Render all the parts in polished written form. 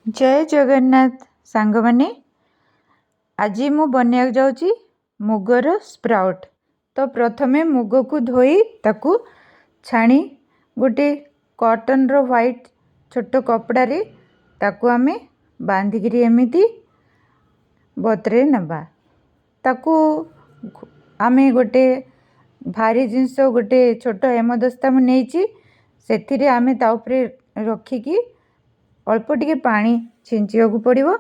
जय जगन्नाथ सांग माने आज मु बनिया जाऊँगी मुगर स्प्राउट। तो प्रथमे मुग को धोई ताकू छाणी गोटे कॉटन रो व्हाइट छोट कपड़ा रे ताकू आमे बांधिकी एमिति बतरे नबा। ताकू आमे गोटे भारी जिनस गोटे छोट हेमदस्ता मु नेइची सेथिरे आमे ता उपरे रखिकी अल्प टिके पानी छिंचिया को पड़िबो।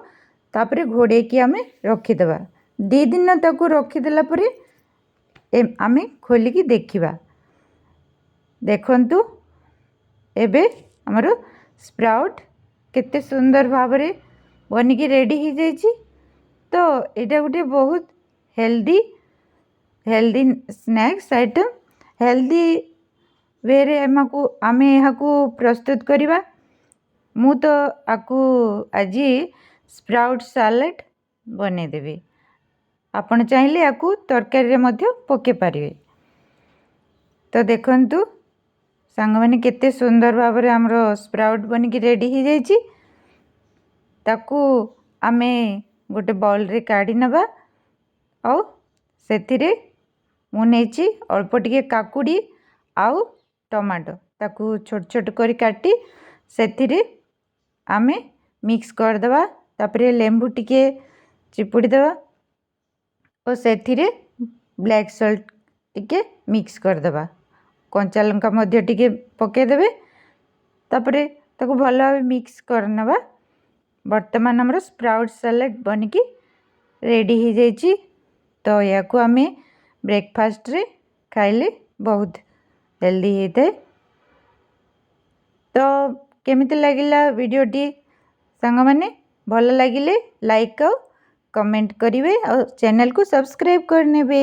तापरे घोड़े की आमे रखीदेवा। 2 दिन ताकू रखीदेला परे आमे खोलिकी देखिबा। देखंतु एबे हमरो स्प्राउट केते सुंदर भाबरे बनिकी रेडी ही जाइछि। तो एटा गोटे बहुत healthy snacks item healthy way रे आमे एहाकू प्रस्तुत करिबा। मु तो आकू आज स्प्राउट सैलेड बने देबी। आपण चाहिले आकू तरकारी रे मध्य पके पारिबे। तो देखंतु सांग माने केते सुंदर भाबरे हमरो स्प्राउट बनिकी रेडी ही जाइछि। ताकू आमे गोटे बाउल रे काढी नबा। औ सेथिरे मु नेछि अल्प टिके काकुडी आउ टमाटो ताकू छोट छोट करी काटी सेथिरे आमे मिक्स कर देबा। तापरे लेंबू टिके चिपुड़ी देबा और सेथिरे ब्लैक सॉल्ट टिके मिक्स कर देबा। कंचा लंका मध्य टिके पके देबे। तापरे ताकू भलो मिक्स कर नबा। वर्तमान हमरो स्प्राउट सैलेड बनिकी रेडी ही जाइछि। तो याकू आमे ब्रेकफास्ट रे खाइले बहुत हेल्दी हेते। तो केमिति लागिला वीडियोटी सांग माने भल लागिले लाइक और कमेंट करिवे और चैनल को सब्सक्राइब करनेबे।